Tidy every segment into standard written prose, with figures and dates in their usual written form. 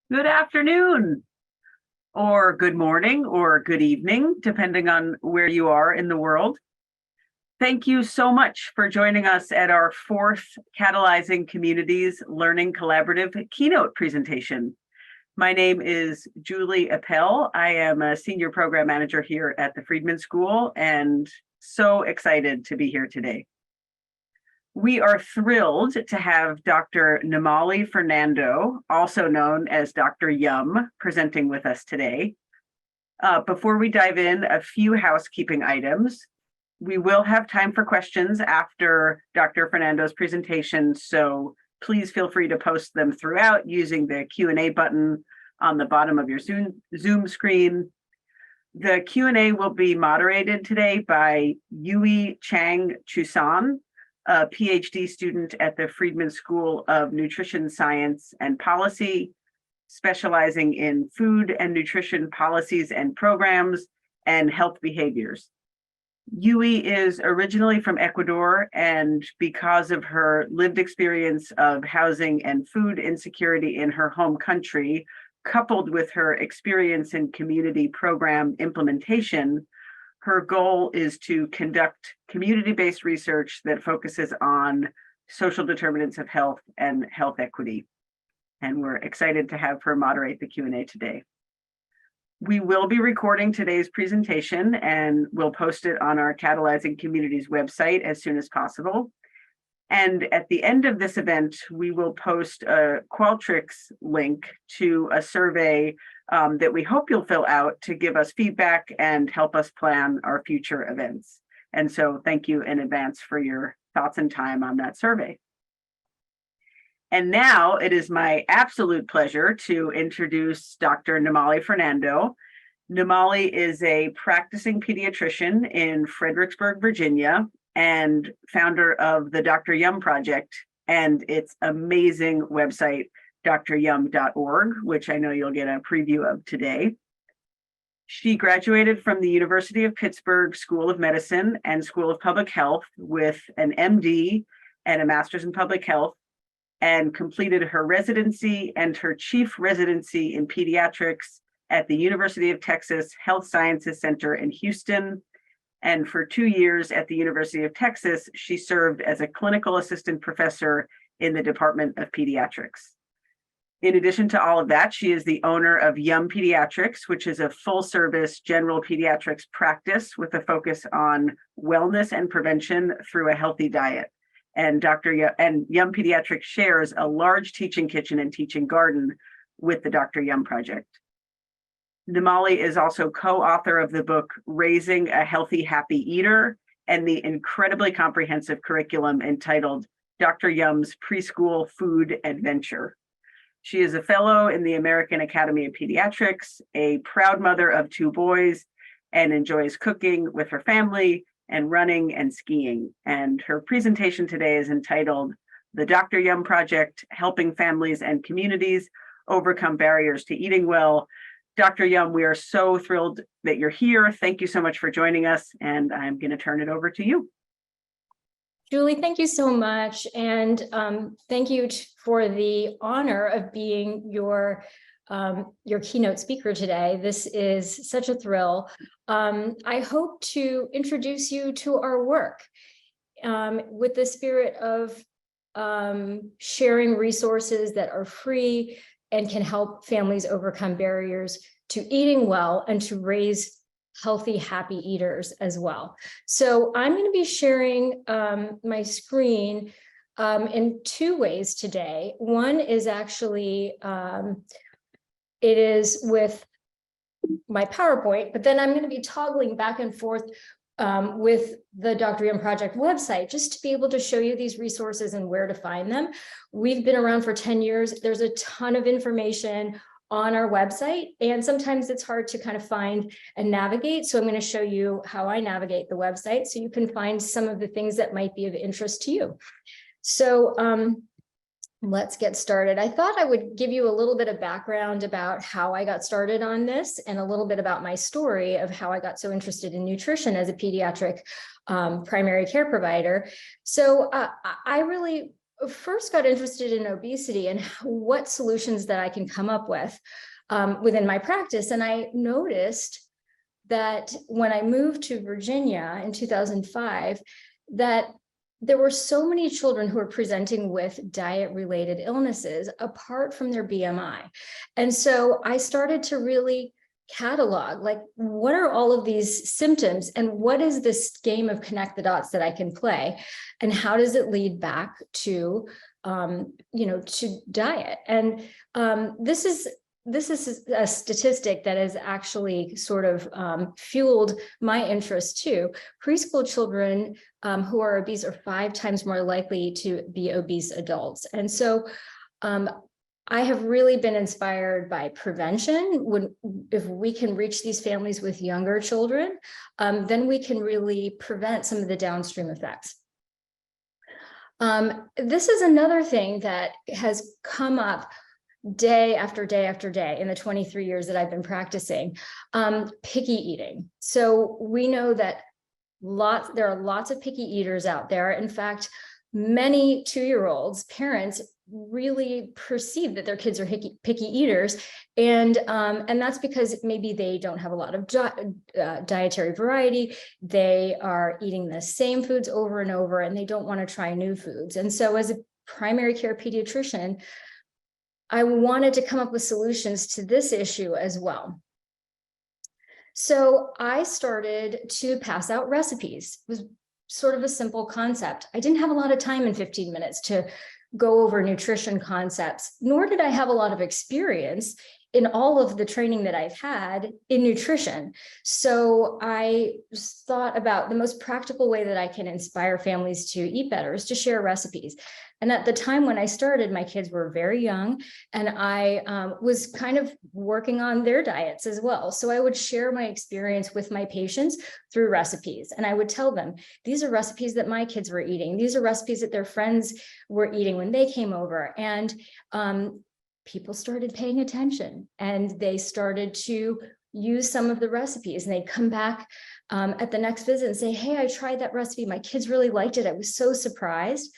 Good afternoon, or good morning, or good evening, depending on where you are in the world. Thank you so much for joining us at our fourth Catalyzing Communities Learning Collaborative keynote presentation. My name is Julie Appel. I am a senior program manager here at the Friedman School and so excited to be here today. We are thrilled to have Dr. Nimali Fernando, also known as Dr. Yum, presenting with us today. Before we dive in, a few housekeeping items. We will have time for questions after Dr. Fernando's presentation, so please feel free to post them throughout using the Q&A button on the bottom of your Zoom screen. The Q&A will be moderated today by Yui Chang Chusan, a PhD student at the Friedman School of Nutrition Science and Policy, specializing in food and nutrition policies and programs and health behaviors. Yui is originally from Ecuador, and because of her lived experience of housing and food insecurity in her home country, coupled with her experience in community program implementation, her goal is to conduct community-based research that focuses on social determinants of health and health equity. And we're excited to have her moderate the Q&A today. We will be recording today's presentation and we'll post it on our Catalyzing Communities website as soon as possible. And at the end of this event, we will post a Qualtrics link to a survey that we hope you'll fill out to give us feedback and help us plan our future events. And so thank you in advance for your thoughts and time on that survey. And now it is my absolute pleasure to introduce Dr. Nimali Fernando. Nimali is a practicing pediatrician in Fredericksburg, Virginia, and founder of the Dr. Yum Project and its amazing website, dryum.org, which I know you'll get a preview of today. She graduated from the University of Pittsburgh School of Medicine and School of Public Health with an MD and a Master's in Public Health, and completed her residency and her chief residency in pediatrics at the University of Texas Health Sciences Center in Houston. And for 2 years at the University of Texas, she served as a clinical assistant professor in the Department of Pediatrics. In addition to all of that, she is the owner of Yum Pediatrics, which is a full-service general pediatrics practice with a focus on wellness and prevention through a healthy diet. And Yum Pediatrics shares a large teaching kitchen and teaching garden with the Dr. Yum Project. Nimali is also co-author of the book, Raising a Healthy, Happy Eater, and the incredibly comprehensive curriculum entitled Dr. Yum's Preschool Food Adventure. She is a fellow in the American Academy of Pediatrics, a proud mother of 2 boys, and enjoys cooking with her family and running and skiing. And her presentation today is entitled The Dr. Yum Project, Helping Families and Communities Overcome Barriers to Eating Well. Dr. Yum, we are so thrilled that you're here. Thank you so much for joining us, and I'm going to turn it over to you. Julie, thank you so much. And thank you for the honor of being your keynote speaker today. This is such a thrill. I hope to introduce you to our work with the spirit of sharing resources that are free and can help families overcome barriers to eating well and to raise healthy, happy eaters as well. So I'm going to be sharing my screen in 2 ways today. One is actually, it is with my PowerPoint, but then I'm going to be toggling back and forth with the Dr. Yum Project website, just to be able to show you these resources and where to find them. We've been around for 10 years. There's a ton of information on our website, and sometimes it's hard to kind of find and navigate. So I'm going to show you how I navigate the website so you can find some of the things that might be of interest to you. So let's get started. I thought I would give you a little bit of background about how I got started on this and a little bit about my story of how I got so interested in nutrition as a pediatric primary care provider. So I really first got interested in obesity and what solutions that I can come up with within my practice. And I noticed that when I moved to Virginia in 2005, that there were so many children who were presenting with diet-related illnesses apart from their BMI. And so I started to really catalog, like, what are all of these symptoms and what is this game of connect the dots that I can play, and how does it lead back to, to diet? And this is a statistic that has actually sort of fueled my interest too. Preschool children who are obese are 5 times more likely to be obese adults. And so I have really been inspired by prevention. If we can reach these families with younger children, then we can really prevent some of the downstream effects. This is another thing that has come up day after day after day in the 23 years that I've been practicing, picky eating. So we know that there are lots of picky eaters out there. In fact, many 2-year-olds, parents really perceive that their kids are picky eaters. And that's because maybe they don't have a lot of dietary variety. They are eating the same foods over and over, and they don't want to try new foods. And so as a primary care pediatrician, I wanted to come up with solutions to this issue as well. So I started to pass out recipes. It was sort of a simple concept. I didn't have a lot of time in 15 minutes to go over nutrition concepts, nor did I have a lot of experience in all of the training that I've had in nutrition. So I thought about the most practical way that I can inspire families to eat better is to share recipes. And at the time when I started, my kids were very young, and I was kind of working on their diets as well. So I would share my experience with my patients through recipes. And I would tell them, these are recipes that my kids were eating. These are recipes that their friends were eating when they came over. And people started paying attention, and they started to use some of the recipes, and they'd come back at the next visit and say, hey, I tried that recipe. My kids really liked it. I was so surprised.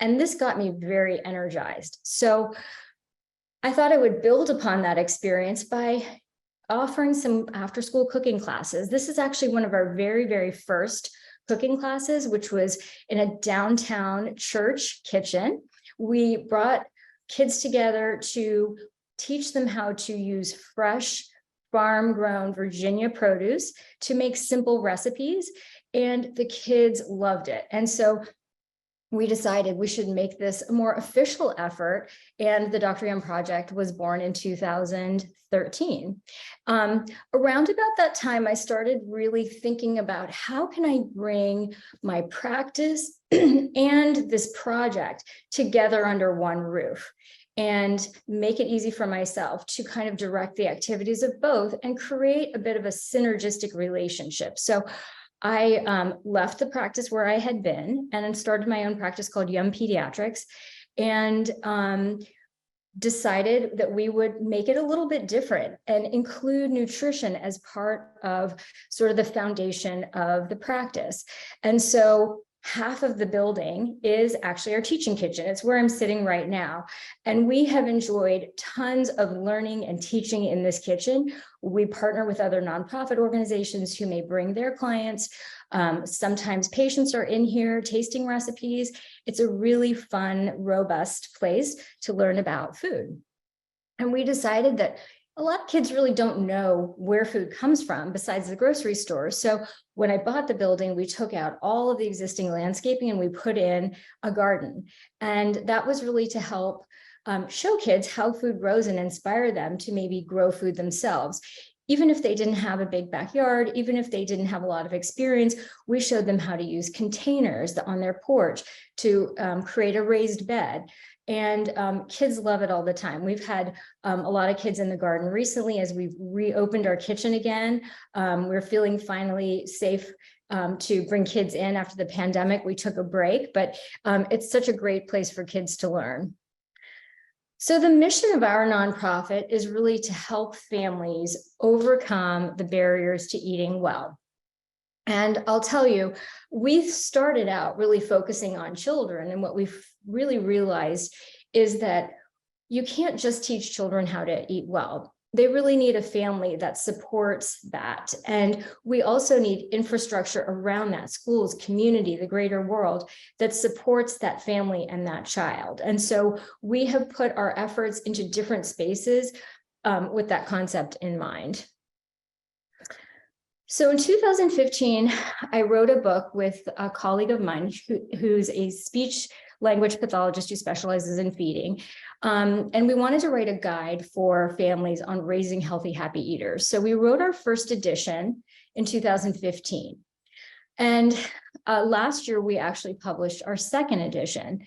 And this got me very energized. So I thought I would build upon that experience by offering some after-school cooking classes. This is actually one of our very, very first cooking classes, which was in a downtown church kitchen. We brought kids together to teach them how to use fresh, farm-grown Virginia produce to make simple recipes, and the kids loved it. And so we decided we should make this a more official effort, and the Dr. Young Project was born in 2013. Around about that time, I started really thinking about how can I bring my practice and this project together under one roof and make it easy for myself to kind of direct the activities of both and create a bit of a synergistic relationship. So I left the practice where I had been and then started my own practice called Young Pediatrics, and decided that we would make it a little bit different and include nutrition as part of sort of the foundation of the practice. And so half of the building is actually our teaching kitchen. It's where I'm sitting right now. And we have enjoyed tons of learning and teaching in this kitchen. We partner with other nonprofit organizations who may bring their clients. Sometimes patients are in here tasting recipes. It's a really fun, robust place to learn about food. And we decided that a lot of kids really don't know where food comes from besides the grocery store. So when I bought the building, we took out all of the existing landscaping and we put in a garden. And that was really to help show kids how food grows and inspire them to maybe grow food themselves. Even if they didn't have a big backyard, even if they didn't have a lot of experience, we showed them how to use containers on their porch to create a raised bed. And kids love it all the time. We've had a lot of kids in the garden recently as we've reopened our kitchen again. We're feeling finally safe to bring kids in after the pandemic. We took a break, but it's such a great place for kids to learn. So the mission of our nonprofit is really to help families overcome the barriers to eating well. And I'll tell you, we started out really focusing on children, and what we've really realized is that you can't just teach children how to eat well. They really need a family that supports that. And we also need infrastructure around that, schools, community, the greater world, that supports that family and that child. And so we have put our efforts into different spaces with that concept in mind. So in 2015, I wrote a book with a colleague of mine who's a speech language pathologist who specializes in feeding. And we wanted to write a guide for families on raising healthy, happy eaters. So we wrote our first edition in 2015. And last year, we actually published our second edition.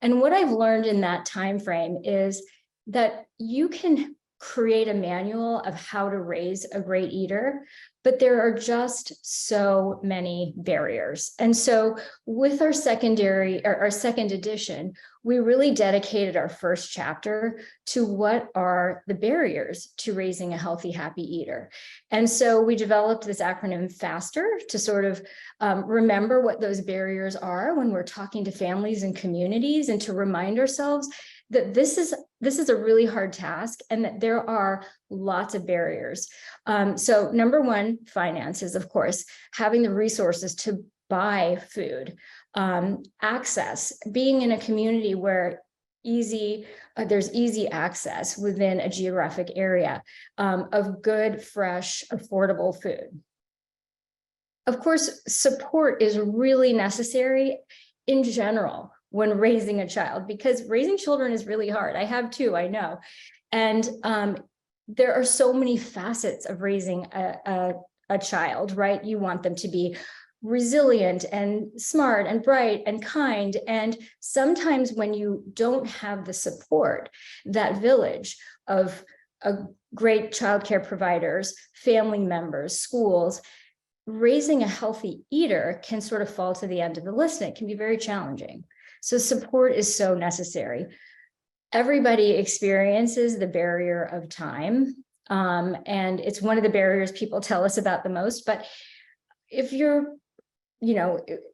And what I've learned in that time frame is that you can create a manual of how to raise a great eater, but there are just so many barriers. And so with our second edition, we really dedicated our first chapter to what are the barriers to raising a healthy, happy eater. And so we developed this acronym FASTER to sort of remember what those barriers are when we're talking to families and communities, and to remind ourselves that this is a really hard task and that there are lots of barriers. So number one, finances, of course, having the resources to buy food, access, being in a community where there's easy access within a geographic area of good, fresh, affordable food. Of course, support is really necessary in general when raising a child, because raising children is really hard. I have two, I know. And there are so many facets of raising a child, right? You want them to be resilient and smart and bright and kind. And sometimes when you don't have the support, that village of great childcare providers, family members, schools, raising a healthy eater can sort of fall to the end of the list, and it can be very challenging. So support is so necessary. Everybody experiences the barrier of time, and it's one of the barriers people tell us about the most. But if you're,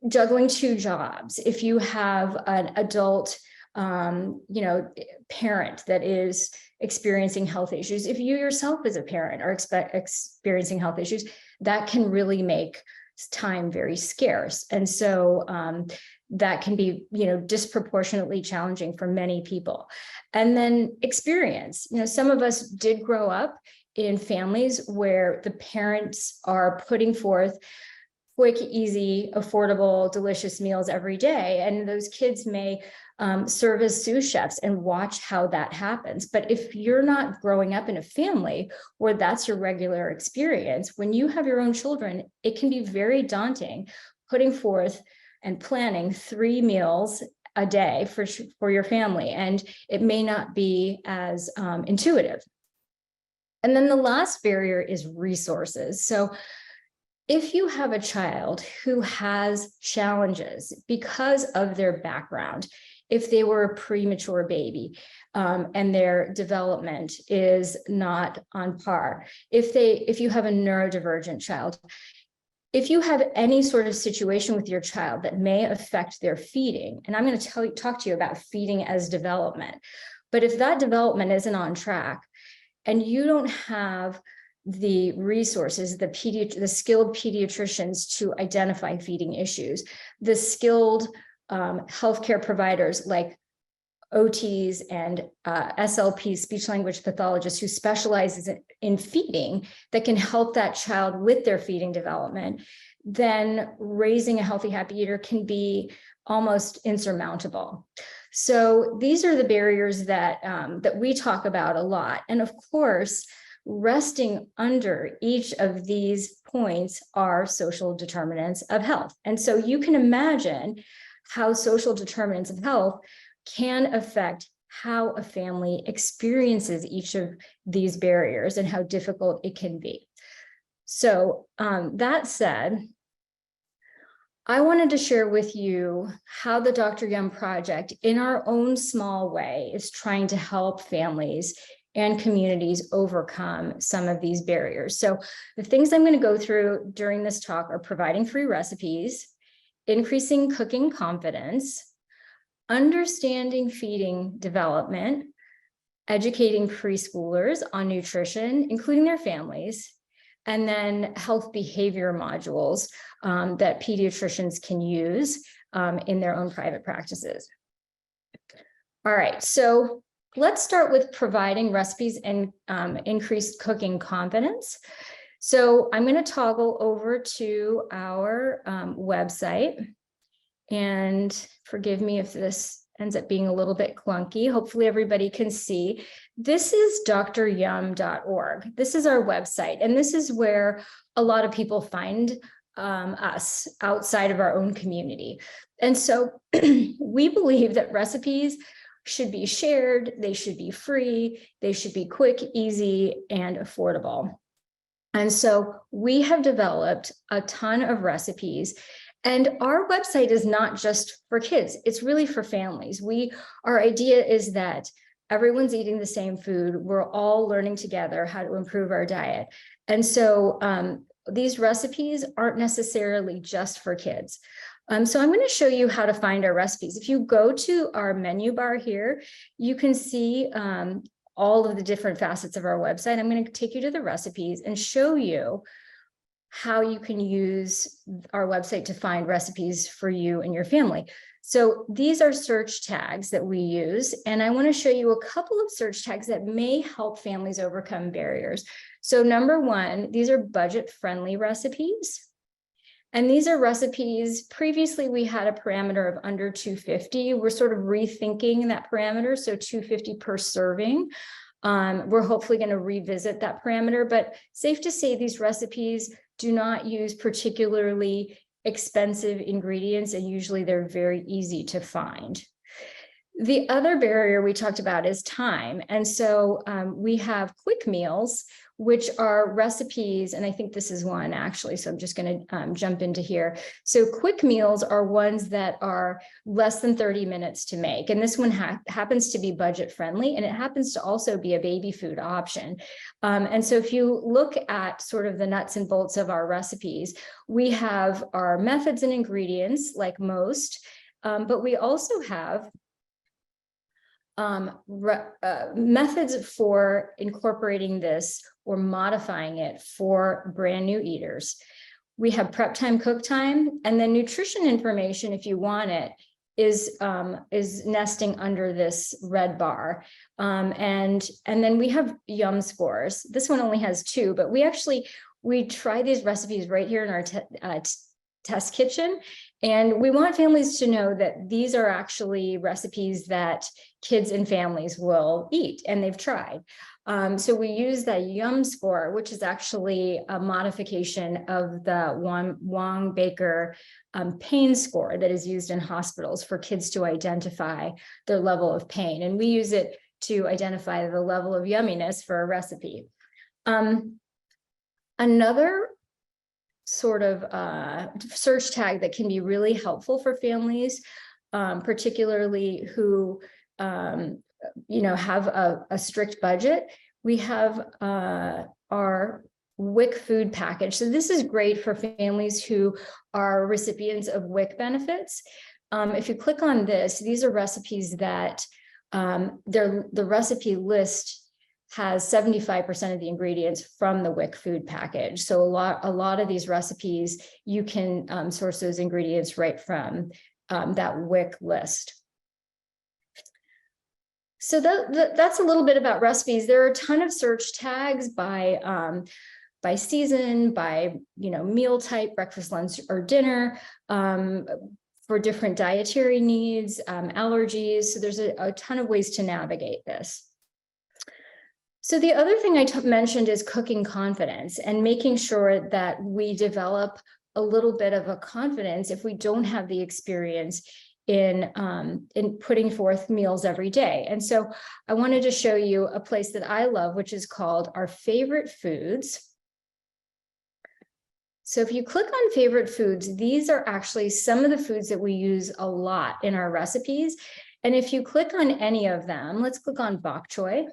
juggling two jobs, if you have an adult, parent that is experiencing health issues, if you yourself as a parent are experiencing health issues, that can really make time very scarce. And so that can be, disproportionately challenging for many people. And then experience, some of us did grow up in families where the parents are putting forth quick, easy, affordable, delicious meals every day. And those kids may serve as sous chefs and watch how that happens. But if you're not growing up in a family where that's your regular experience, when you have your own children, it can be very daunting putting forth and planning 3 meals a day for your family. And it may not be as intuitive. And then the last barrier is resources. So if you have a child who has challenges because of their background, if they were a premature baby and their development is not on par, if you have a neurodivergent child, if you have any sort of situation with your child that may affect their feeding, and I'm going to talk to you about feeding as development, but if that development isn't on track and you don't have the resources, the skilled pediatricians to identify feeding issues, the skilled healthcare providers like OTs and SLP, speech language pathologists, who specializes in feeding, that can help that child with their feeding development, then raising a healthy, happy eater can be almost insurmountable. So these are the barriers that we talk about a lot. And of course, resting under each of these points are social determinants of health. And so you can imagine how social determinants of health can affect how a family experiences each of these barriers and how difficult it can be. So that said, I wanted to share with you how the Dr. Yum Project, in our own small way, is trying to help families and communities overcome some of these barriers. So the things I'm going to go through during this talk are providing free recipes, increasing cooking confidence, understanding feeding development, educating preschoolers on nutrition, including their families, and then health behavior modules that pediatricians can use in their own private practices. All right, so let's start with providing recipes and increased cooking confidence. So I'm going to toggle over to our website, and forgive me if this ends up being a little bit clunky. Hopefully everybody can see. This is dryum.org. This is our website, and this is where a lot of people find us outside of our own community. And so we believe that recipes should be shared, they should be free, they should be quick, easy, and affordable. And so we have developed a ton of recipes. And our website is not just for kids, it's really for families. Our idea is that everyone's eating the same food. We're all learning together how to improve our diet. And so these recipes aren't necessarily just for kids. So I'm going to show you how to find our recipes. If you go to our menu bar here, you can see all of the different facets of our website. I'm going to take you to the recipes and show you how you can use our website to find recipes for you and your family. So these are search tags that we use, and I want to show you a couple of search tags that may help families overcome barriers. So number one, these are budget-friendly recipes. And these are recipes, previously we had a parameter of under 250. We're sort of rethinking that parameter, so 250 per serving. We're hopefully going to revisit that parameter, but safe to say these recipes do not use particularly expensive ingredients, and usually they're very easy to find. The other barrier we talked about is time. And so we have quick meals, which are recipes, and I think this is one actually, so I'm just going to jump into here. So quick meals are ones that are less than 30 minutes to make, and this one happens to be budget friendly, and it happens to also be a baby food option. And so if you look at sort of the nuts and bolts of our recipes, we have our methods and ingredients like most, but we also have methods for incorporating this or modifying it for brand new eaters. We have prep time, cook time, and then nutrition information, if you want it, is nesting under this red bar. And then we have yum scores. This one only has 2, but we try these recipes right here in our test kitchen. And we want families to know that these are actually recipes that kids and families will eat, and they've tried. So we use that yum score, which is actually a modification of the Wong-Baker pain score that is used in hospitals for kids to identify their level of pain. And we use it to identify the level of yumminess for a recipe. Another sort of search tag that can be really helpful for families, particularly who have a strict budget. We have our WIC food package. So this is great for families who are recipients of WIC benefits. If you click on this, these are recipes that the recipe list has 75% of the ingredients from the WIC food package. So a lot of these recipes, you can source those ingredients right from that WIC list. So that's a little bit about recipes. There are a ton of search tags by season, by meal type, breakfast, lunch, or dinner, for different dietary needs, allergies. So there's a ton of ways to navigate this. So the other thing I mentioned is cooking confidence and making sure that we develop a little bit of a confidence if we don't have the experience in putting forth meals every day. And so I wanted to show you a place that I love, which is called Our Favorite Foods. So if you click on favorite foods, these are actually some of the foods that we use a lot in our recipes. And if you click on any of them, let's click on bok choy.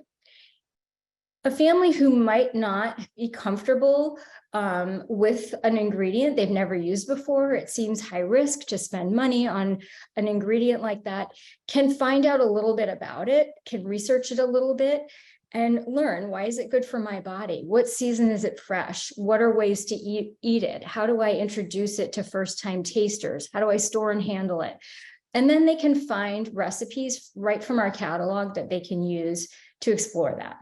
A family who might not be comfortable with an ingredient they've never used before, it seems high risk to spend money on an ingredient like that, can find out a little bit about it, can research it a little bit, and learn, why is it good for my body? What season is it fresh? What are ways to eat it? How do I introduce it to first-time tasters? How do I store and handle it? And then they can find recipes right from our catalog that they can use to explore that.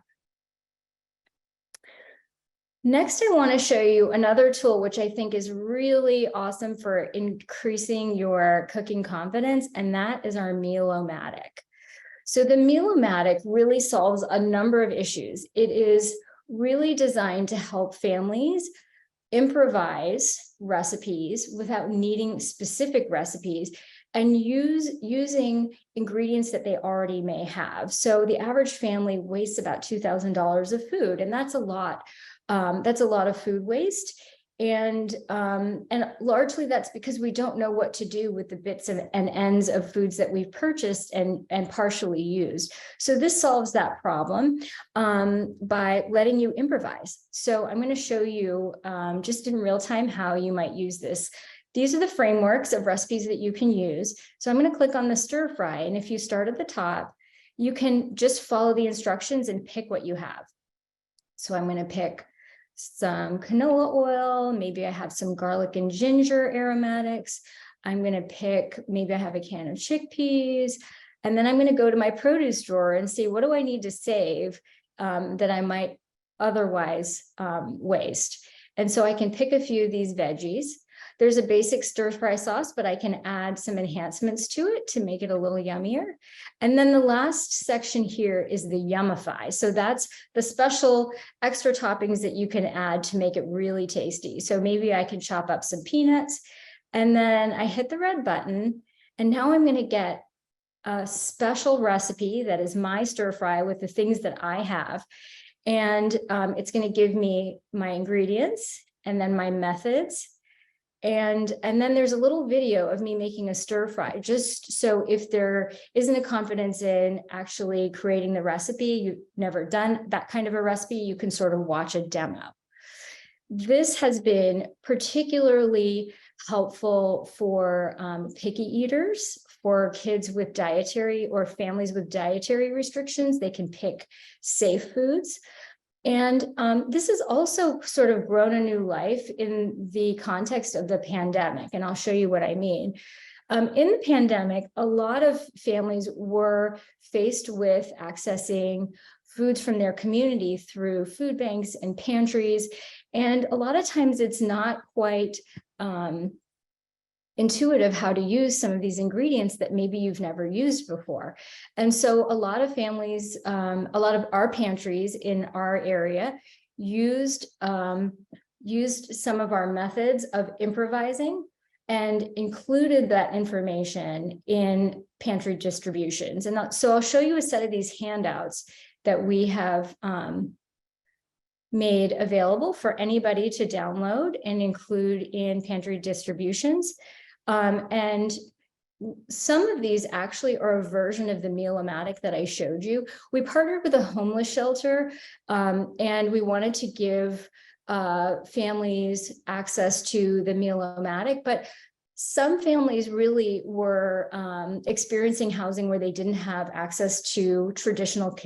Next, I want to show you another tool, which I think is really awesome for increasing your cooking confidence, and that is our Meal-O-Matic. So the Meal-O-Matic really solves a number of issues. It is really designed to help families improvise recipes without needing specific recipes and using ingredients that they already may have. So the average family wastes about $2,000 of food, and that's a lot. That's a lot of food waste. And largely that's because we don't know what to do with the bits and ends of foods that we've purchased and partially used. So this solves that problem by letting you improvise. So I'm going to show you just in real time how you might use this. These are the frameworks of recipes that you can use. So I'm going to click on the stir fry. And if you start at the top, you can just follow the instructions and pick what you have. So I'm going to pick some canola oil. Maybe I have some garlic and ginger aromatics. I'm going to pick, maybe I have a can of chickpeas. And then I'm going to go to my produce drawer and see, what do I need to save that I might otherwise waste? And so I can pick a few of these veggies. There's a basic stir fry sauce, but I can add some enhancements to it to make it a little yummier. And then the last section here is the Yummify. So that's the special extra toppings that you can add to make it really tasty. So maybe I can chop up some peanuts, and then I hit the red button, and now I'm going to get a special recipe that is my stir fry with the things that I have. And it's going to give me my ingredients and then my methods. And then there's a little video of me making a stir fry, just so if there isn't a confidence in actually creating the recipe, you've never done that kind of a recipe, you can sort of watch a demo. This has been particularly helpful for picky eaters, for kids with dietary or families with dietary restrictions. They can pick safe foods. And this has also sort of grown a new life in the context of the pandemic, and I'll show you what I mean. In the pandemic, a lot of families were faced with accessing foods from their community through food banks and pantries, and a lot of times it's not quite intuitive how to use some of these ingredients that maybe you've never used before. And so a lot of families, a lot of our pantries in our area used some of our methods of improvising and included that information in pantry distributions. And so I'll show you a set of these handouts that we have made available for anybody to download and include in pantry distributions. And some of these actually are a version of the Meal-O-Matic that I showed you. We partnered with a homeless shelter, and we wanted to give families access to the Meal-O-Matic, but some families really were experiencing housing where they didn't have access to traditional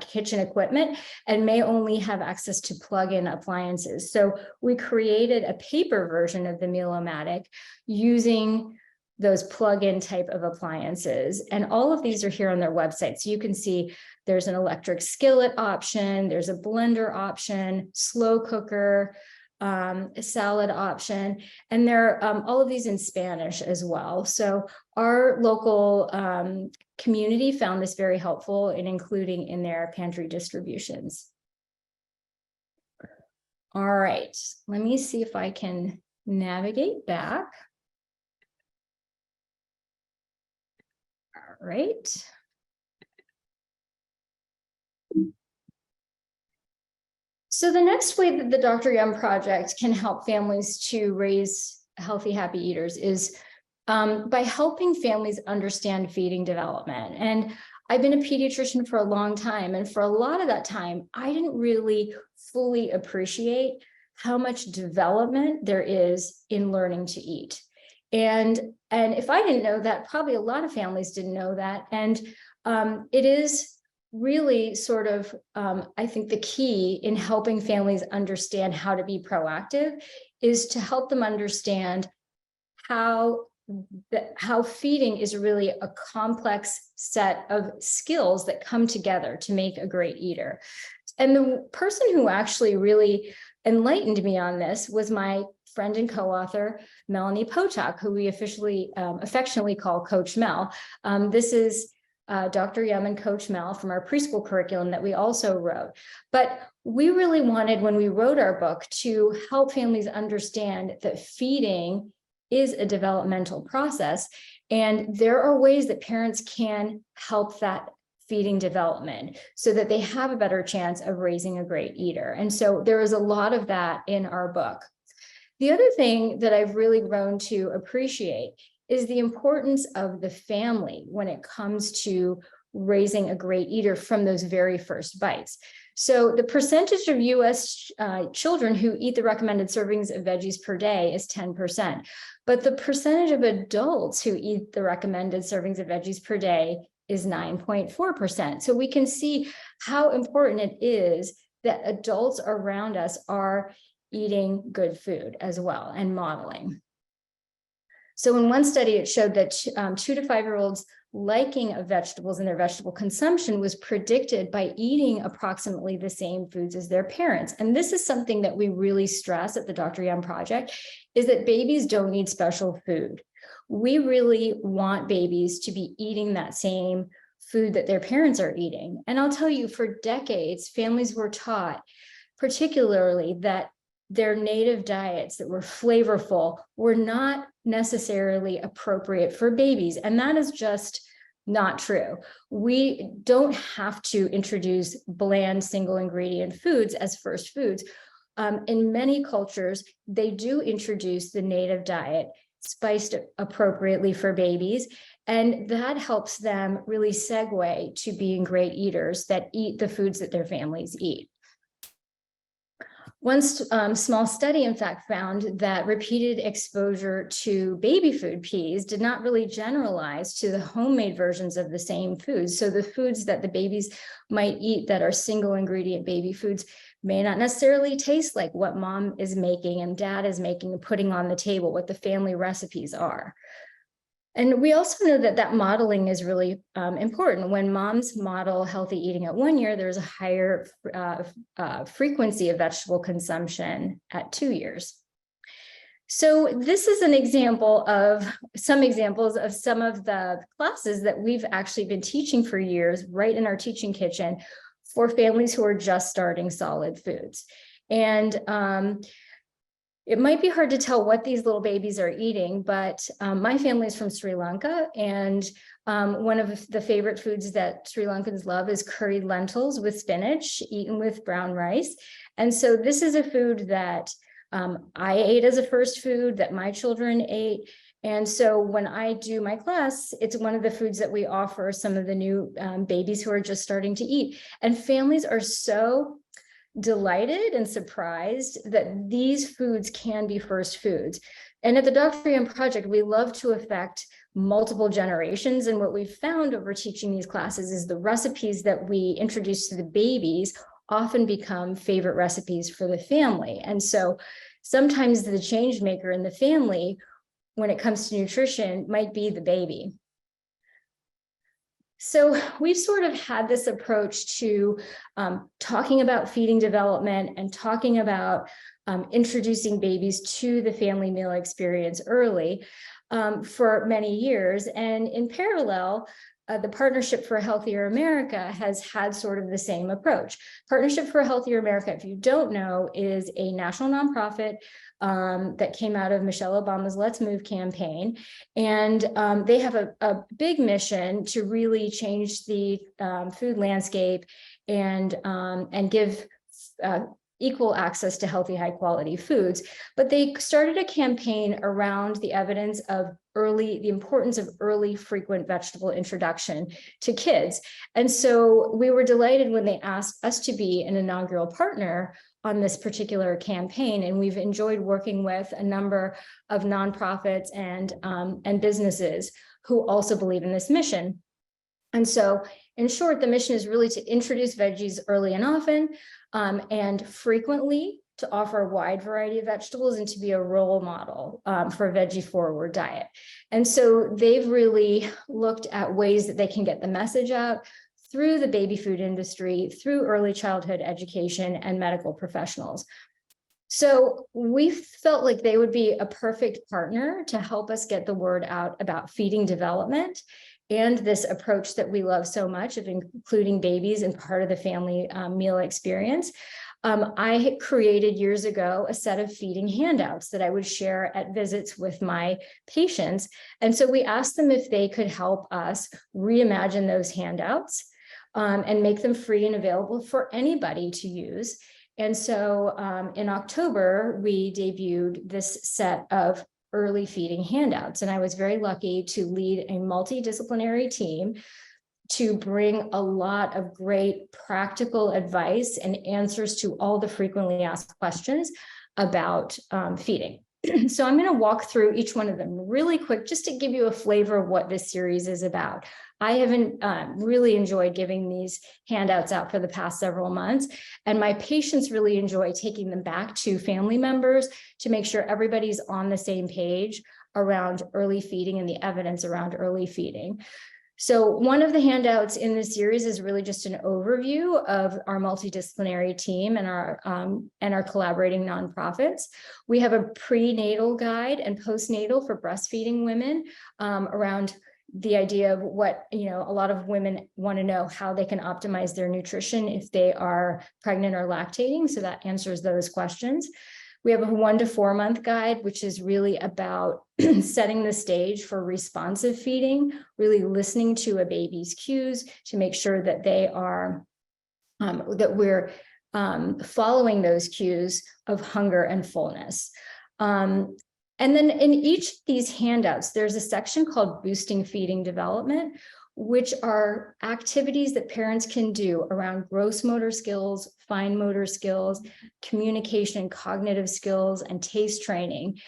kitchen equipment and may only have access to plug-in appliances. So we created a paper version of the Meal-O-Matic using those plug-in type of appliances. And all of these are here on their website. So you can see there's an electric skillet option, there's a blender option, slow cooker, a salad option, and there are all of these in Spanish as well. So our local community found this very helpful in including in their pantry distributions. All right, let me see if I can navigate back. All right. So the next way that the Dr. Yum Project can help families to raise healthy, happy eaters is by helping families understand feeding development. And I've been a pediatrician for a long time, and for a lot of that time, I didn't really fully appreciate how much development there is in learning to eat. And if I didn't know that, probably a lot of families didn't know that. And it is really sort of, I think the key in helping families understand how to be proactive is to help them understand how feeding is really a complex set of skills that come together to make a great eater. And the person who actually really enlightened me on this was my friend and co-author, Melanie Potok, who we affectionately call Coach Mel. This is Dr. Yum and Coach Mel from our preschool curriculum that we also wrote. But we really wanted, when we wrote our book, to help families understand that feeding is a developmental process, and there are ways that parents can help that feeding development so that they have a better chance of raising a great eater. And so there is a lot of that in our book. The other thing that I've really grown to appreciate is the importance of the family when it comes to raising a great eater from those very first bites. So the percentage of US children who eat the recommended servings of veggies per day is 10%, but the percentage of adults who eat the recommended servings of veggies per day is 9.4%. So we can see how important it is that adults around us are eating good food as well and modeling. So in one study, it showed that 2 to 5-year-olds liking of vegetables and their vegetable consumption was predicted by eating approximately the same foods as their parents. And this is something that we really stress at the Dr. Yum Project, is that babies don't need special food. We really want babies to be eating that same food that their parents are eating. And I'll tell you, for decades, families were taught, particularly, that their native diets that were flavorful were not necessarily appropriate for babies. And that is just not true. We don't have to introduce bland single ingredient foods as first foods. In many cultures, they do introduce the native diet spiced appropriately for babies. And that helps them really segue to being great eaters that eat the foods that their families eat. One small study, in fact, found that repeated exposure to baby food peas did not really generalize to the homemade versions of the same foods. So the foods that the babies might eat that are single ingredient baby foods may not necessarily taste like what mom is making and dad is making and putting on the table, what the family recipes are. And we also know that that modeling is really important. When moms model healthy eating at 1 year, there's a higher frequency of vegetable consumption at 2 years. So this is an example of some examples of some of the classes that we've actually been teaching for years right in our teaching kitchen for families who are just starting solid foods. And it might be hard to tell what these little babies are eating, but my family is from Sri Lanka, and one of the favorite foods that Sri Lankans love is curried lentils with spinach, eaten with brown rice. And so this is a food that I ate as a first food, that my children ate. And so when I do my class, it's one of the foods that we offer some of the new babies who are just starting to eat. And families are so delighted and surprised that these foods can be first foods. And at the Dr. Yum Project, we love to affect multiple generations. And what we've found over teaching these classes is the recipes that we introduce to the babies often become favorite recipes for the family. And so sometimes the change maker in the family, when it comes to nutrition, might be the baby. So we've sort of had this approach to talking about feeding development and talking about introducing babies to the family meal experience early for many years. And in parallel, the Partnership for a Healthier America has had sort of the same approach. Partnership for a Healthier America, if you don't know, is a national nonprofit that came out of Michelle Obama's Let's Move campaign. And they have a big mission to really change the food landscape and give equal access to healthy, high quality foods. But they started a campaign around the evidence of the importance of early frequent vegetable introduction to kids. And so we were delighted when they asked us to be an inaugural partner on this particular campaign. And we've enjoyed working with a number of nonprofits and businesses who also believe in this mission. And so in short, the mission is really to introduce veggies early and often, and frequently, to offer a wide variety of vegetables and to be a role model for a veggie forward diet. And so they've really looked at ways that they can get the message out through the baby food industry, through early childhood education and medical professionals. So we felt like they would be a perfect partner to help us get the word out about feeding development and this approach that we love so much of including babies in part of the family meal experience. I had created years ago a set of feeding handouts that I would share at visits with my patients. And so we asked them if they could help us reimagine those handouts and make them free and available for anybody to use. And so in October, we debuted this set of early feeding handouts. And I was very lucky to lead a multidisciplinary team to bring a lot of great practical advice and answers to all the frequently asked questions about feeding. So I'm going to walk through each one of them really quick, just to give you a flavor of what this series is about. I haven't really enjoyed giving these handouts out for the past several months, and my patients really enjoy taking them back to family members to make sure everybody's on the same page around early feeding and the evidence around early feeding. So one of the handouts in this series is really just an overview of our multidisciplinary team and our collaborating nonprofits. We have a prenatal guide and postnatal for breastfeeding women around the idea of what, a lot of women want to know how they can optimize their nutrition if they are pregnant or lactating. So that answers those questions. We have a 1 to 4 month guide, which is really about setting the stage for responsive feeding, really listening to a baby's cues to make sure that they are, that we're following those cues of hunger and fullness. And then in each of these handouts, there's a section called Boosting Feeding Development, which are activities that parents can do around gross motor skills, fine motor skills, communication, cognitive skills, and taste training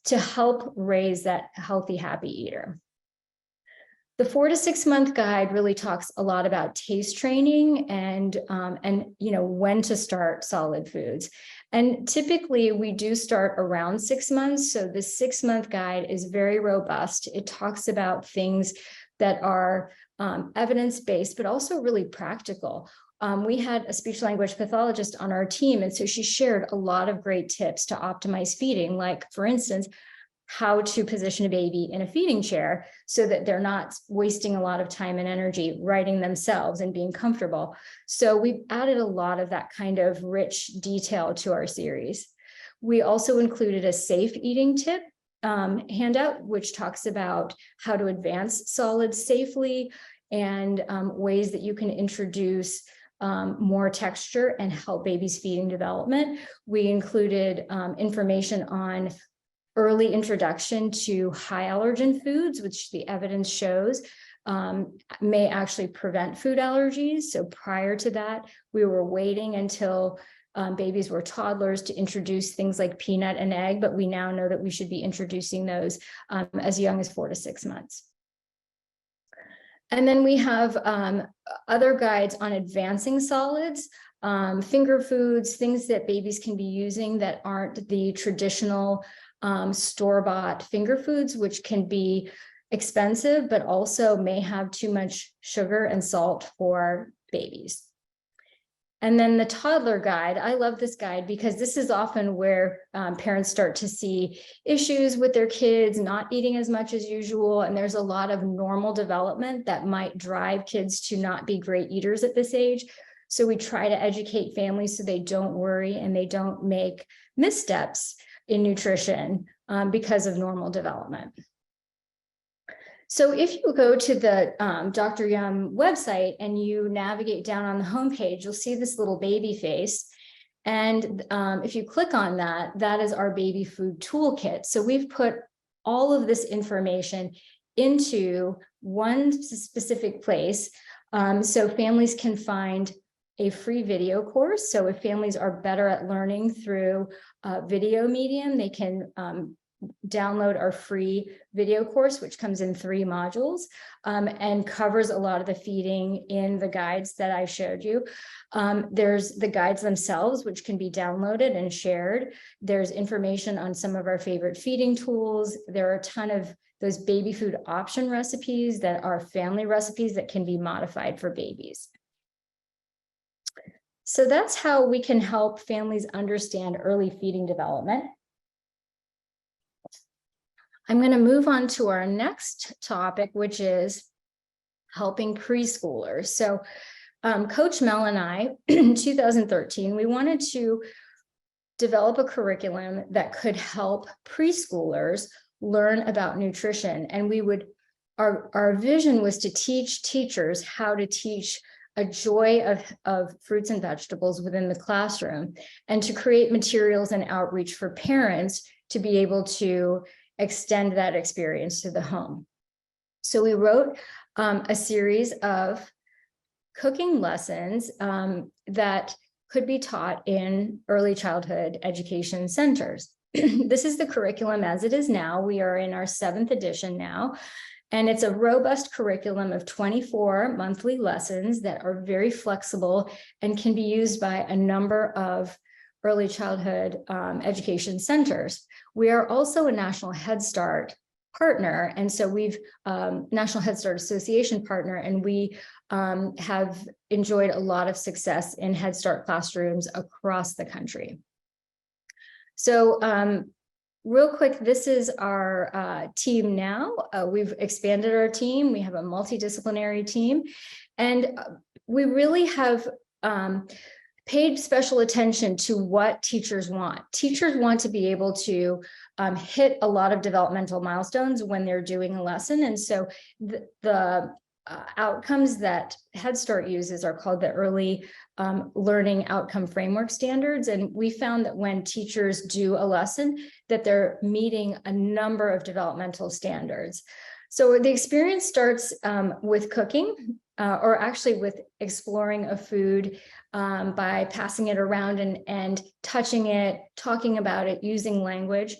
to help raise that healthy, happy eater. The 4 to 6 month guide really talks a lot about taste training and when to start solid foods. And typically we do start around 6 months. So the 6 month guide is very robust. It talks about things that are evidence-based, but also really practical. We had a speech language pathologist on our team, and so she shared a lot of great tips to optimize feeding, like, for instance, how to position a baby in a feeding chair so that they're not wasting a lot of time and energy writing themselves and being comfortable. So we've added a lot of that kind of rich detail to our series. We also included a safe eating tip handout, which talks about how to advance solids safely and ways that you can introduce more texture and help babies' feeding development. We included information on early introduction to high allergen foods, which the evidence shows may actually prevent food allergies. So prior to that, we were waiting until babies were toddlers to introduce things like peanut and egg, but we now know that we should be introducing those as young as 4 to 6 months. And then we have other guides on advancing solids, finger foods, things that babies can be using that aren't the traditional store-bought finger foods, which can be expensive, but also may have too much sugar and salt for babies. And then the toddler guide, I love this guide because this is often where parents start to see issues with their kids not eating as much as usual. And there's a lot of normal development that might drive kids to not be great eaters at this age. So we try to educate families so they don't worry and they don't make missteps in nutrition because of normal development. So if you go to the Dr. Yum website and you navigate down on the homepage, you'll see this little baby face. And if you click on that, that is our baby food toolkit. So we've put all of this information into one specific place, so families can find a free video course. So if families are better at learning through video medium, they can download our free video course, which comes in 3 modules and covers a lot of the feeding in the guides that I showed you. There's the guides themselves, which can be downloaded and shared. There's information on some of our favorite feeding tools. There are a ton of those baby food option recipes that are family recipes that can be modified for babies. So that's how we can help families understand early feeding development. I'm going to move on to our next topic, which is helping preschoolers. So Coach Mel and I, in 2013, we wanted to develop a curriculum that could help preschoolers learn about nutrition. And our vision was to teach teachers how to teach a joy of fruits and vegetables within the classroom, and to create materials and outreach for parents to be able to extend that experience to the home. So we wrote a series of cooking lessons that could be taught in early childhood education centers. This is the curriculum as it is now. We are in our 7th edition now, and it's a robust curriculum of 24 monthly lessons that are very flexible and can be used by a number of early childhood education centers. We are also a National Head Start partner, and so we've National Head Start Association partner, and we have enjoyed a lot of success in Head Start classrooms across the country. So real quick, this is our team now. We've expanded our team. We have a multidisciplinary team, and we really have paid special attention to what teachers want. Teachers want to be able to hit a lot of developmental milestones when they're doing a lesson. And so the outcomes that Head Start uses are called the Early Learning Outcome Framework Standards. And we found that when teachers do a lesson, that they're meeting a number of developmental standards. So the experience starts with cooking, or actually with exploring a food by passing it around and touching it, talking about it, using language.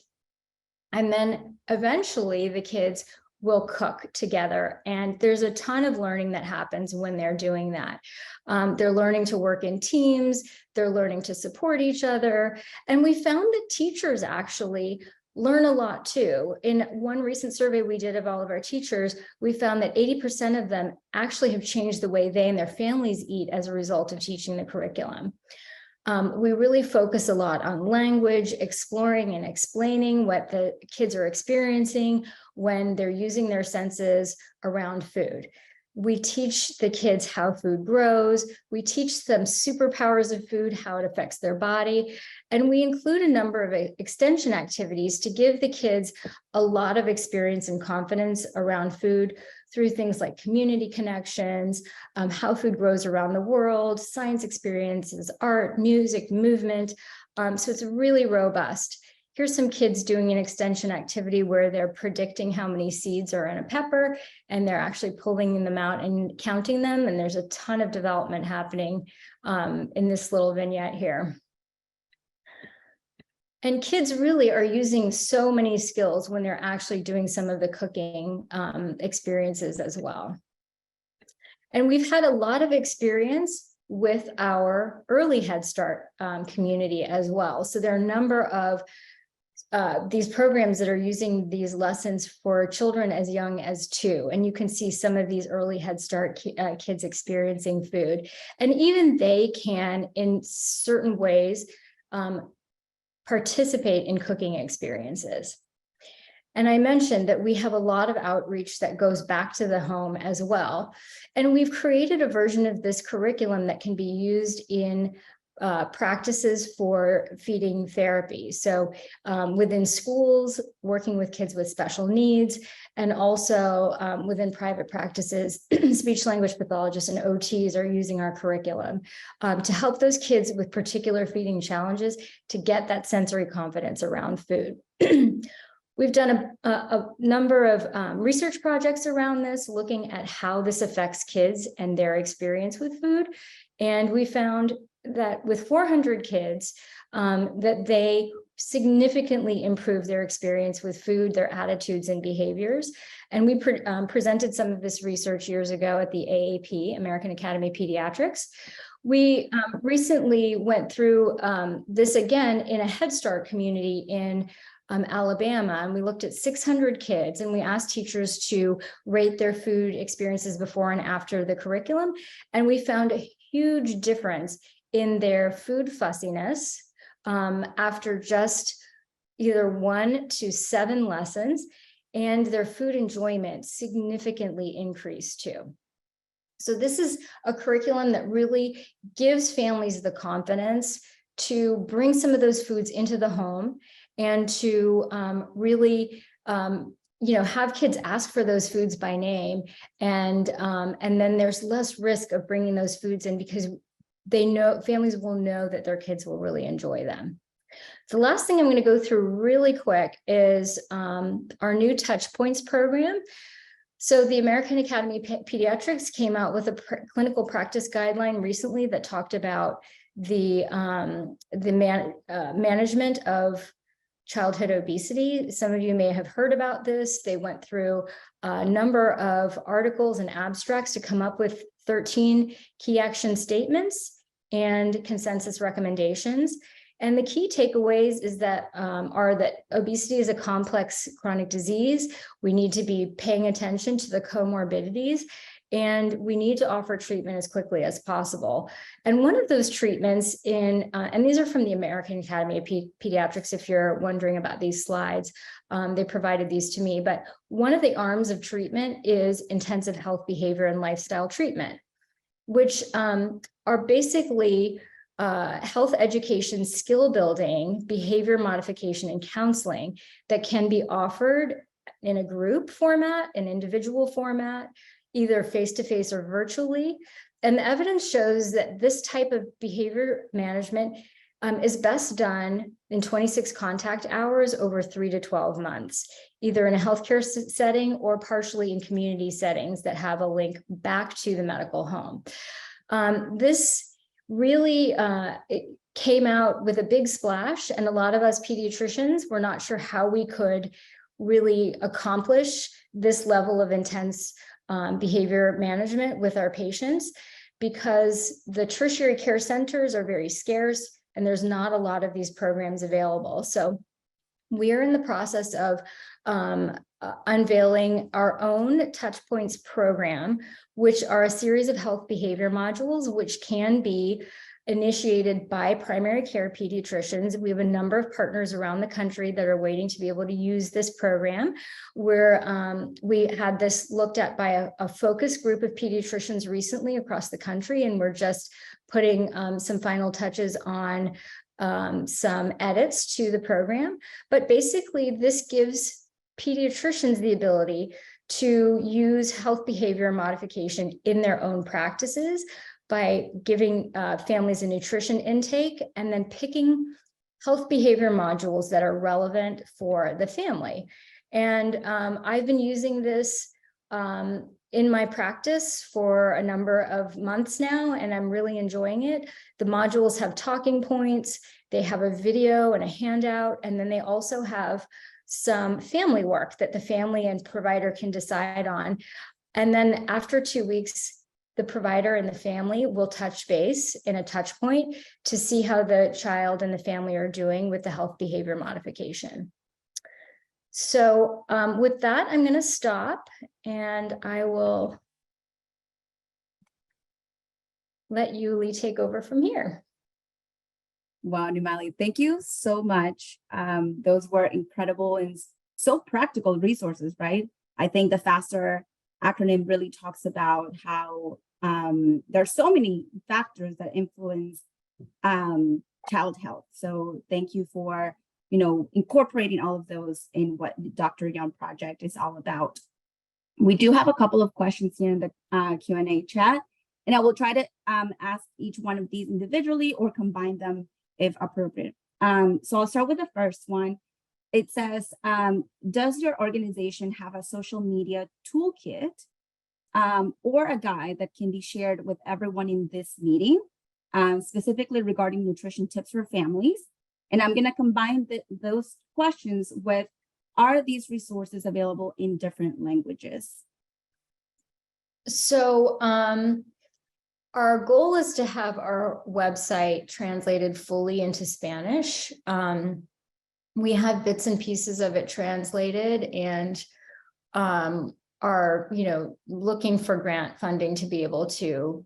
And then eventually the kids will cook together. And there's a ton of learning that happens when they're doing that. They're learning to work in teams, they're learning to support each other. And we found that teachers actually learn a lot too. In one recent survey we did of all of our teachers, we found that 80% of them actually have changed the way they and their families eat as a result of teaching the curriculum. We really focus a lot on language, exploring and explaining what the kids are experiencing when they're using their senses around food. We teach the kids how food grows. We teach them superpowers of food, how it affects their body. And we include a number of extension activities to give the kids a lot of experience and confidence around food through things like community connections, how food grows around the world, science experiences, art, music, movement. So it's really robust. Here's some kids doing an extension activity where they're predicting how many seeds are in a pepper, and they're actually pulling them out and counting them. And there's a ton of development happening in this little vignette here. And kids really are using so many skills when they're actually doing some of the cooking experiences as well. And we've had a lot of experience with our early Head Start community as well. So there are a number of these programs that are using these lessons for children as young as 2. And you can see some of these early Head Start kids experiencing food. And even they can, in certain ways, participate in cooking experiences. And I mentioned that we have a lot of outreach that goes back to the home as well. And we've created a version of this curriculum that can be used in practices for feeding therapy. So within schools, working with kids with special needs, and also within private practices, speech language pathologists and OTs are using our curriculum to help those kids with particular feeding challenges to get that sensory confidence around food. We've done a number of research projects around this, looking at how this affects kids and their experience with food. And we found that with 400 kids, that they significantly improved their experience with food, their attitudes and behaviors. And we presented some of this research years ago at the AAP, American Academy of Pediatrics. We recently went through this again in a Head Start community in Alabama, and we looked at 600 kids, and we asked teachers to rate their food experiences before and after the curriculum. And we found a huge difference in their food fussiness after just either 1 to 7 lessons, and their food enjoyment significantly increased too. So this is a curriculum that really gives families the confidence to bring some of those foods into the home and to really have kids ask for those foods by name, and then there's less risk of bringing those foods in because they know, families will know that their kids will really enjoy them. The last thing I'm going to go through really quick is our new Touch Points program. So the American Academy of Pediatrics came out with a clinical practice guideline recently that talked about the management of childhood obesity. Some of you may have heard about this. They went through a number of articles and abstracts to come up with 13 key action statements and consensus recommendations. And the key takeaways is that are that obesity is a complex chronic disease. We need to be paying attention to the comorbidities, and we need to offer treatment as quickly as possible. And one of those treatments and these are from the American Academy of Pediatrics, if you're wondering about these slides, they provided these to me, but one of the arms of treatment is intensive health, behavior, and lifestyle treatment, which are basically health education, skill building, behavior modification, and counseling that can be offered in a group format, an individual format, either face-to-face or virtually. And the evidence shows that this type of behavior management is best done in 26 contact hours over 3 to 12 months, either in a healthcare setting or partially in community settings that have a link back to the medical home. This really it came out with a big splash, and a lot of us pediatricians were not sure how we could really accomplish this level of intense behavior management with our patients, because the tertiary care centers are very scarce and there's not a lot of these programs available. So we are in the process of unveiling our own Touch Points program, which are a series of health behavior modules, which can be initiated by primary care pediatricians. We have a number of partners around the country that are waiting to be able to use this program, where we had this looked at by a focus group of pediatricians recently across the country, and we're just putting some final touches on some edits to the program. But basically, this gives pediatricians the ability to use health behavior modification in their own practices by giving families a nutrition intake and then picking health behavior modules that are relevant for the family. And I've been using this in my practice for a number of months now, and I'm really enjoying it. The modules have talking points, they have a video and a handout, and then they also have some family work that the family and provider can decide on. And then after 2 weeks, the provider and the family will touch base in a touch point to see how the child and the family are doing with the health behavior modification. So with that, I'm going to stop and I will let Yuli take over from here. Wow, Nimali, thank you so much. Those were incredible and so practical resources, right? I think the FASTER acronym really talks about how there are so many factors that influence child health. So thank you for, incorporating all of those in what the Dr. Young Project is all about. We do have a couple of questions here in the Q&A chat, and I will try to ask each one of these individually or combine them if appropriate. So I'll start with the first one. It says, does your organization have a social media toolkit or a guide that can be shared with everyone in this meeting, specifically regarding nutrition tips for families? And I'm going to combine those questions with, are these resources available in different languages? So our goal is to have our website translated fully into Spanish. We have bits and pieces of it translated, and are, looking for grant funding to be able to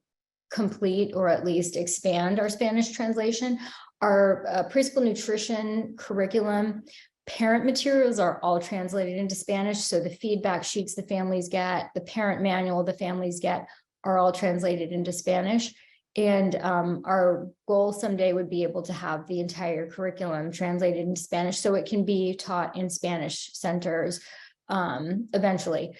complete or at least expand our Spanish translation. Our preschool nutrition curriculum, parent materials are all translated into Spanish. So the feedback sheets the families get, the parent manual the families get, are all translated into Spanish. And our goal someday would be able to have the entire curriculum translated into Spanish so it can be taught in Spanish centers eventually.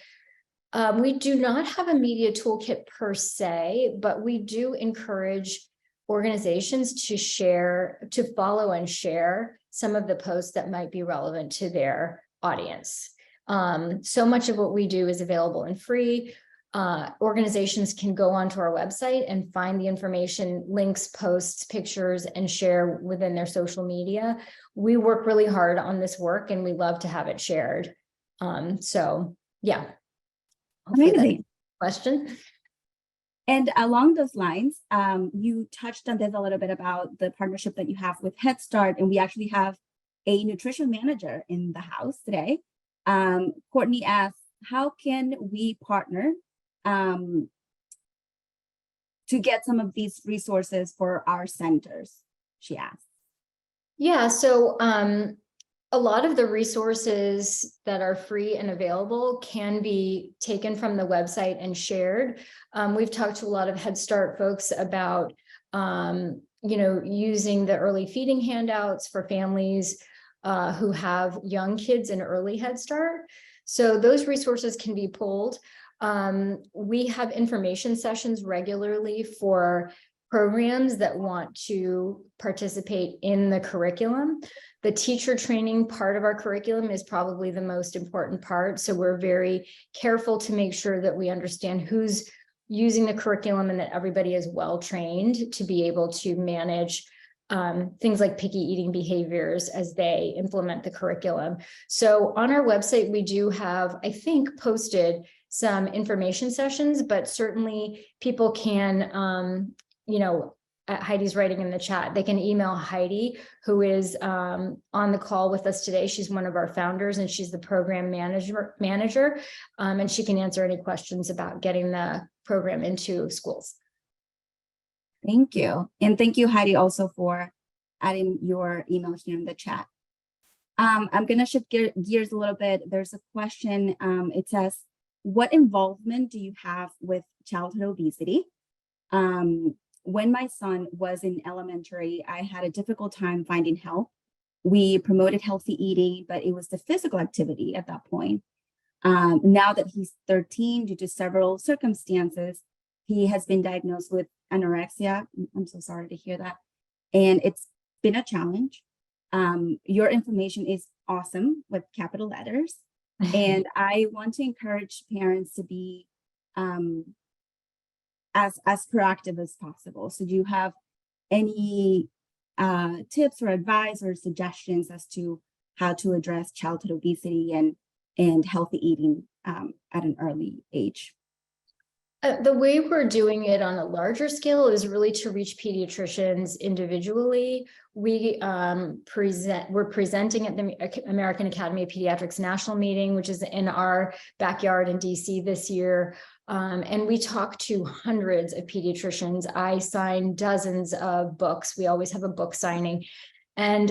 We do not have a media toolkit per se, but we do encourage organizations to follow and share some of the posts that might be relevant to their audience. So much of what we do is available and free. Organizations can go onto our website and find the information, links, posts, pictures, and share within their social media. We work really hard on this work and we love to have it shared. So yeah. Amazing question. And along those lines, you touched on this a little bit about the partnership that you have with Head Start, and we actually have a nutrition manager in the house today. Courtney asks, how can we partner to get some of these resources for our centers? She asks. Yeah, so a lot of the resources that are free and available can be taken from the website and shared. We've talked to a lot of Head Start folks about, using the early feeding handouts for families who have young kids in early Head Start. So those resources can be pulled. We have information sessions regularly for programs that want to participate in the curriculum. The teacher training part of our curriculum is probably the most important part. So we're very careful to make sure that we understand who's using the curriculum and that everybody is well trained to be able to manage things like picky eating behaviors as they implement the curriculum. So on our website, we do have, I think, posted some information sessions, but certainly people can, Heidi's writing in the chat, they can email Heidi, who is on the call with us today. She's one of our founders and she's the program manager, and she can answer any questions about getting the program into schools. Thank you. And thank you, Heidi, also for adding your email here in the chat. I'm going to shift gears a little bit. There's a question. It says, what involvement do you have with childhood obesity? When my son was in elementary, I had a difficult time finding help. We promoted healthy eating, but it was the physical activity at that point. Now that he's 13, due to several circumstances, he has been diagnosed with anorexia. I'm so sorry to hear that. And it's been a challenge. Your information is awesome with capital letters. And I want to encourage parents to be as proactive as possible. So do you have any tips or advice or suggestions as to how to address childhood obesity and healthy eating at an early age? The way we're doing it on a larger scale is really to reach pediatricians individually. We're presenting at the American Academy of Pediatrics National Meeting, which is in our backyard in DC this year. And we talk to hundreds of pediatricians. I sign dozens of books. We always have a book signing. And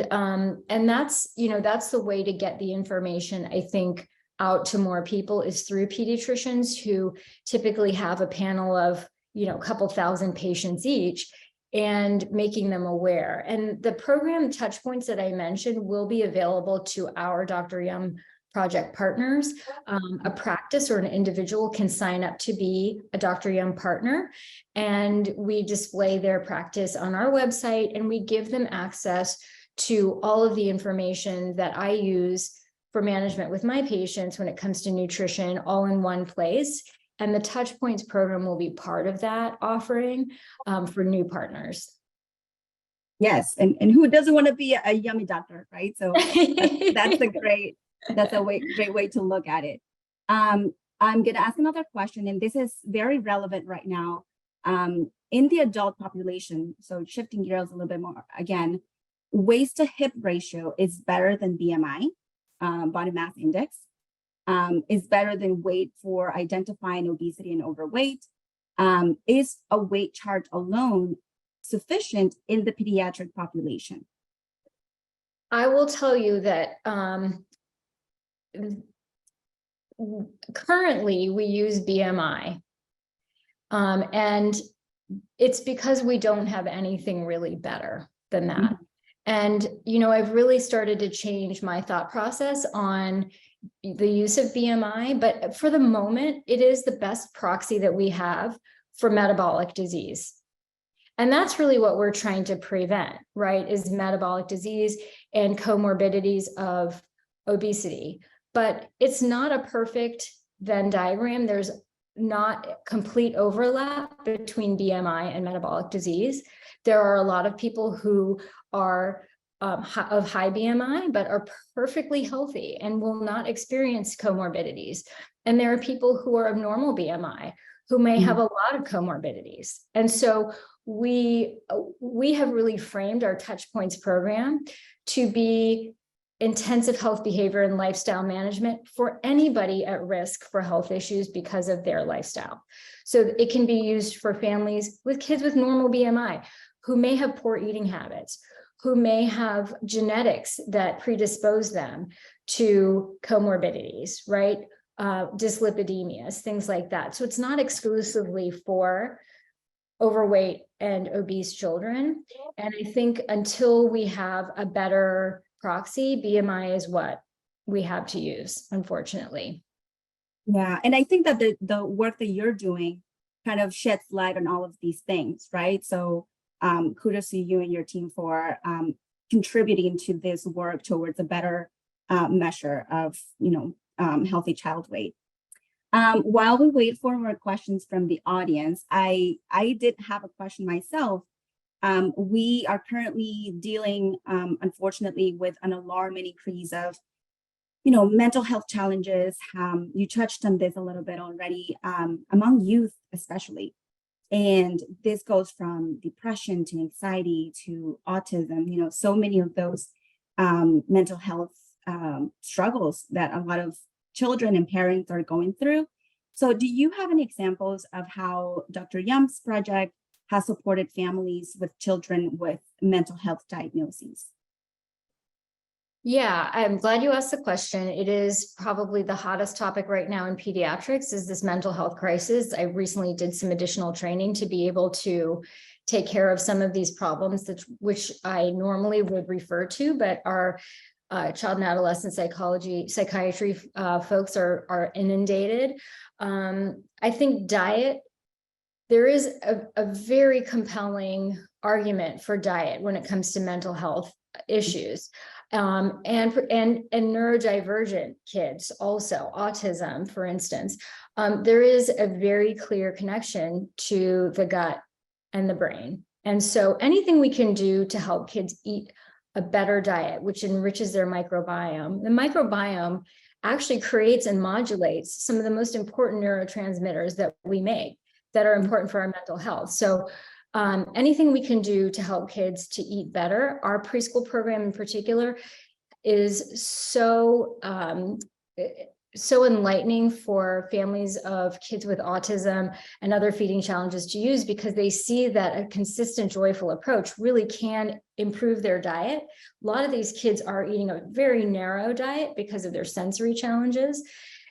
that's, that's the way to get the information, I think, out to more people is through pediatricians who typically have a panel of, a couple thousand patients each. and making them aware. And the program touchpoints that I mentioned will be available to our Dr. Yum project partners. A practice or an individual can sign up to be a Dr. Yum partner, and we display their practice on our website, and we give them access to all of the information that I use for management with my patients when it comes to nutrition, all in one place. And the Touchpoints program will be part of that offering for new partners. Yes, and who doesn't want to be a yummy doctor, right? So that's a great way to look at it. I'm going to ask another question, and this is very relevant right now. In the adult population, so shifting gears a little bit more again, waist to hip ratio is better than BMI, body mass index, is better than weight for identifying obesity and overweight. Is a weight chart alone sufficient in the pediatric population? I will tell you that currently we use BMI, and it's because we don't have anything really better than that. Mm-hmm. And, I've really started to change my thought process on the use of BMI, but for the moment, it is the best proxy that we have for metabolic disease. And that's really what we're trying to prevent, right, is metabolic disease and comorbidities of obesity. But it's not a perfect Venn diagram. There's not complete overlap between BMI and metabolic disease. There are a lot of people who are of high BMI, but are perfectly healthy and will not experience comorbidities. And there are people who are of normal BMI who may have a lot of comorbidities. And so we have really framed our Touchpoints program to be intensive health behavior and lifestyle management for anybody at risk for health issues because of their lifestyle. So it can be used for families with kids with normal BMI who may have poor eating habits, who may have genetics that predispose them to comorbidities, right? Dyslipidemias, things like that. So it's not exclusively for overweight and obese children. And I think until we have a better proxy, BMI is what we have to use, unfortunately. Yeah, and I think that the work that you're doing kind of sheds light on all of these things, right? So kudos to you and your team for contributing to this work towards a better measure of, healthy child weight. While we wait for more questions from the audience, I did have a question myself. We are currently dealing, unfortunately, with an alarming increase of, mental health challenges. You touched on this a little bit already, among youth especially. And this goes from depression to anxiety to autism, so many of those mental health struggles that a lot of children and parents are going through. So do you have any examples of how Dr. Yum's project has supported families with children with mental health diagnoses? Yeah, I'm glad you asked the question. It is probably the hottest topic right now in pediatrics, is this mental health crisis. I recently did some additional training to be able to take care of some of these problems which I normally would refer to, but our child and adolescent psychiatry folks are inundated. I think diet, there is a very compelling argument for diet when it comes to mental health issues. And neurodivergent kids, also autism, for instance, there is a very clear connection to the gut and the brain. And so anything we can do to help kids eat a better diet, which enriches their microbiome. The microbiome actually creates and modulates some of the most important neurotransmitters that we make that are important for our mental health. So anything we can do to help kids to eat better. Our preschool program in particular is so enlightening for families of kids with autism and other feeding challenges to use, because they see that a consistent, joyful approach really can improve their diet. A lot of these kids are eating a very narrow diet because of their sensory challenges.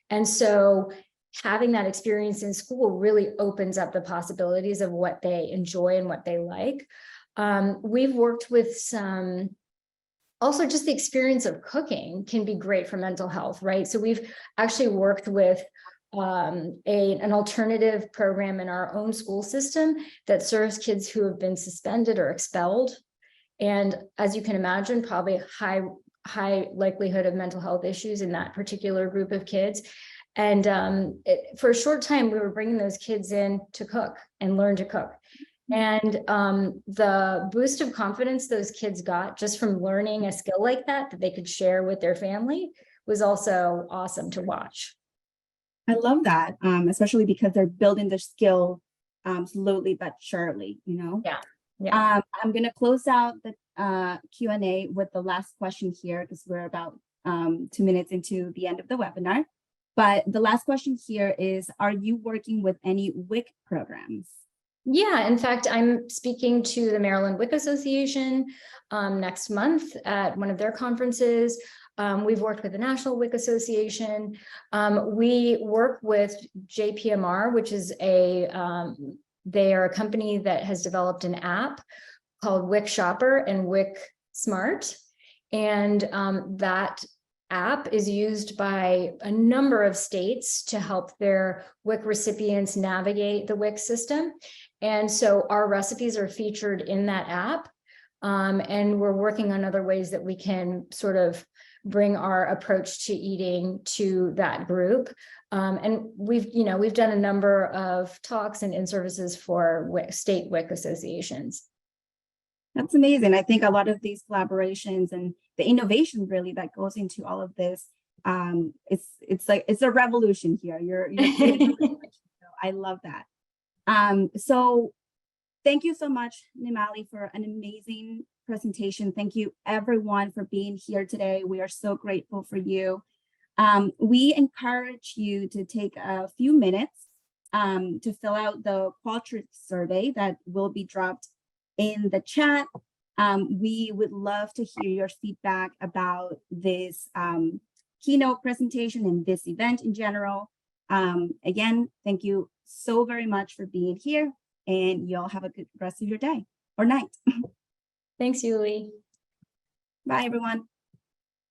And so having that experience in school really opens up the possibilities of what they enjoy and what they like. We've worked with some, also just the experience of cooking can be great for mental health, right? So we've actually worked with an alternative program in our own school system that serves kids who have been suspended or expelled. And as you can imagine, probably high likelihood of mental health issues in that particular group of kids. And for a short time, we were bringing those kids in to cook and learn to cook. And the boost of confidence those kids got just from learning a skill like that they could share with their family was also awesome to watch. I love that, especially because they're building their skill slowly but surely, you know? Yeah. I'm going to close out the Q&A with the last question here because we're about 2 minutes into the end of the webinar. But the last question here is, are you working with any WIC programs? Yeah, in fact, I'm speaking to the Maryland WIC Association next month at one of their conferences. We've worked with the National WIC Association. We work with JPMR, which is they are a company that has developed an app called WIC Shopper and WIC Smart. And that app is used by a number of states to help their WIC recipients navigate the WIC system. And so our recipes are featured in that app. And we're working on other ways that we can sort of bring our approach to eating to that group. And we've done a number of talks and in-services for state WIC associations. That's amazing. I think a lot of these collaborations and the innovation really that goes into all of this, it's a revolution here. You're creating so I love that. So thank you so much, Nimali, for an amazing presentation. Thank you everyone for being here today. We are so grateful for you. We encourage you to take a few minutes to fill out the Qualtrics survey that will be dropped in the chat. We would love to hear your feedback about this keynote presentation and this event in general. Again, thank you so very much for being here, and y'all have a good rest of your day or night. Thanks, Yuli. Bye, everyone.